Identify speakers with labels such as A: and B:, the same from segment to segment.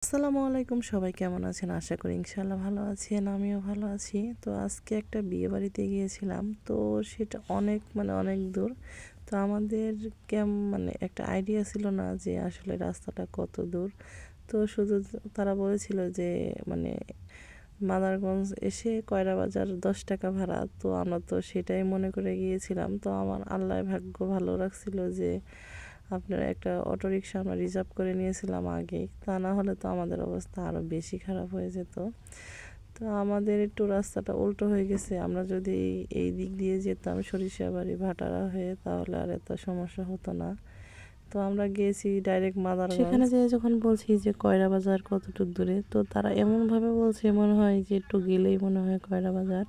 A: আসসালামু আলাইকুম, সবাই কেমন আছেন? আশা করি ইনশাআল্লাহ ভালো আছেন। আমিও ভালো আছি। তো আজকে একটা বিয়ে বাড়িতে গিয়েছিলাম। তো সেটা অনেক দূর। তো আমাদের মানে একটা আইডিয়া ছিল না যে আসলে রাস্তাটা কত দূর। তো শুধু তারা বলেছিল যে মানে মাদারগঞ্জ এসে কয়রা বাজার 10 টাকা ভাড়া। তো আমরা তো সেটাই মনে করে গিয়েছিলাম। তো আমার আল্লাহ ভাগ্য ভালো রাখছিল যে আপনার একটা অটোরিকশা আমরা রিজার্ভ করে নিয়েছিলাম আগেই। তা না হলে তো আমাদের অবস্থা আরও বেশি খারাপ হয়ে যেত। তো আমাদের একটু রাস্তাটা উল্টো হয়ে গেছে। আমরা যদি এই দিক দিয়ে যেতাম সরিষাবাড়ি ভাটারা হয়ে, তাহলে আর এত সমস্যা হতো না। তো আমরা গিয়েছি ডাইরেক্ট মাদারগঞ্জ। সেখানে যেয়ে যখন বলছি যে কয়রা বাজার কতটুকু দূরে, তো তারা এমনভাবে বলছে মনে হয় যে একটু গেলেই মনে হয় কয়রা বাজার।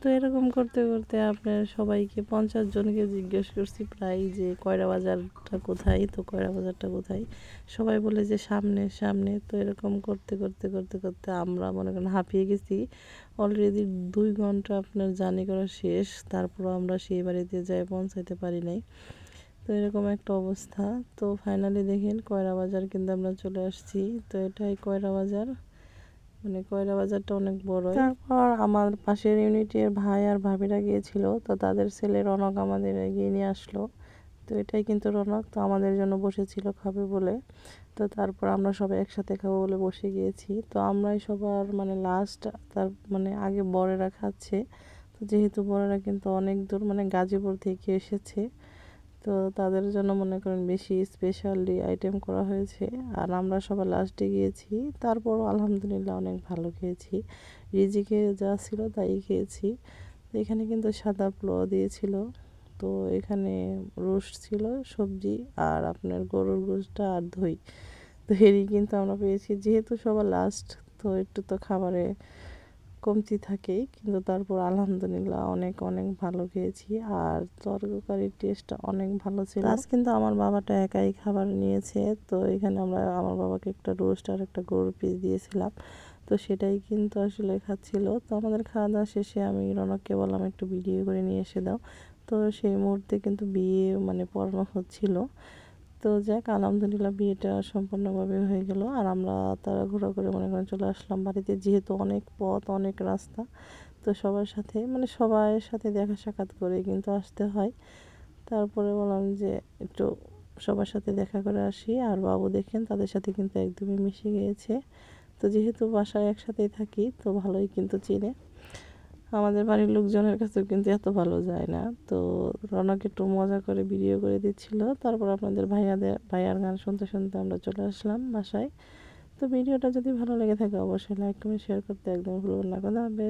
A: তো এরকম করতে করতে আপনার সবাইকে 50 জনকে জিজ্ঞেস করছি প্রায় যে কয়রা বাজারটা কোথায়, তো কয়রা বাজারটা কোথায়। সবাই বলে যে সামনে সামনে। তো এরকম করতে করতে করতে করতে আমরা মনে করেন হাঁপিয়ে গেছি। অলরেডি 2 ঘন্টা আপনার জার্নি করা শেষ, তারপরও আমরা সেই বাড়িতে যাই পৌঁছাইতে পারি নাই। তো এরকম একটা অবস্থা। তো ফাইনালি দেখেন কয়রা বাজার কিন্তু আমরা চলে আসছি। তো এটাই কয়রা বাজার, মানে কয়রা বাজারটা অনেক বড়। তারপর আমার পাশের ইউনিটের ভাই আর ভাবিরা গিয়েছিল, তো তাদের ছেলে রনক আমাদের এগিয়ে নিয়ে আসলো। তো এটাই কিন্তু রনক, তো আমাদের জন্য বসেছিল খাবে বলে। তো তারপর আমরা সবাই একসাথে খাবো বলে বসে গিয়েছি। তো আমরাই সবার মানে লাস্ট, তার মানে আগে বড়েরা খাচ্ছে। তো যেহেতু বড়েরা কিন্তু অনেক দূর মানে গাজীপুর থেকে এসেছে, তো তাদের জন্য মনে করেন বেশি স্পেশালি আইটেম করা হয়েছে। আর আমরা সবাই লাস্টে গিয়েছি। তারপরও আলহামদুলিল্লাহ অনেক ভালো খেয়েছি। রিজিকে যা ছিল তাই খেয়েছি। তো এখানে কিন্তু সাদা পোলাও দিয়েছিল। তো এখানে রোস্ট ছিল, সবজি, আর আপনার গরুর গোশটা আর দই। তো এরই কিন্তু আমরা পেয়েছি। যেহেতু সবার লাস্ট, তো একটু তো খাবারে কমতি থাকেই, কিন্তু তারপর আলহামদুলিল্লাহ অনেক অনেক ভালো খেয়েছি। আর তরকারির টেস্টটা অনেক ভালো ছিল। আজ কিন্তু আমার বাবাটা একাই খাবার নিয়েছে। তো এখানে আমরা আমার বাবাকে একটা রোস্ট আর একটা গরুর পিস দিয়েছিলাম। তো সেটাই কিন্তু আসলে খাচ্ছিল। তো আমাদের খাওয়া দাওয়া শেষে আমি রনককে বললাম একটু ভিডিও করে নিয়ে এসে দাও। তো সেই মুহূর্তে কিন্তু বিয়ে মানে পড়ানো হচ্ছিল। তো যাক আলহামদুলিল্লাহ বিয়েটা সম্পূর্ণভাবে হয়ে গেল। আর আমরা তাড়াহুড়ো করে মনে করেন চলে আসলাম বাড়িতে, যেহেতু অনেক পথ অনেক রাস্তা। তো সবার সাথে মানে সবার সাথে দেখা সাক্ষাৎ করে কিন্তু আসতে হয়। তারপরে বললাম যে একটু সবার সাথে দেখা করে আসি। আর বাবু দেখেন তাদের সাথে কিন্তু একদমই মিশে গিয়েছে। তো যেহেতু বাসায় একসাথেই থাকি, তো ভালোই কিন্তু চিনে। আমাদের বাড়ির লোকজনের কাছেও কিন্তু এত ভালো যায় না। তো রনক একটু মজা করে ভিডিও করে দিচ্ছিল। তারপর আপনাদের ভাইয়ার গান শুনতে শুনতে আমরা চলে আসলাম বাসায়। তো ভিডিওটা যদি ভালো লেগে থাকে অবশ্যই লাইক কমেন্ট শেয়ার করতে একদম ভুলবেন না। কথা হবে।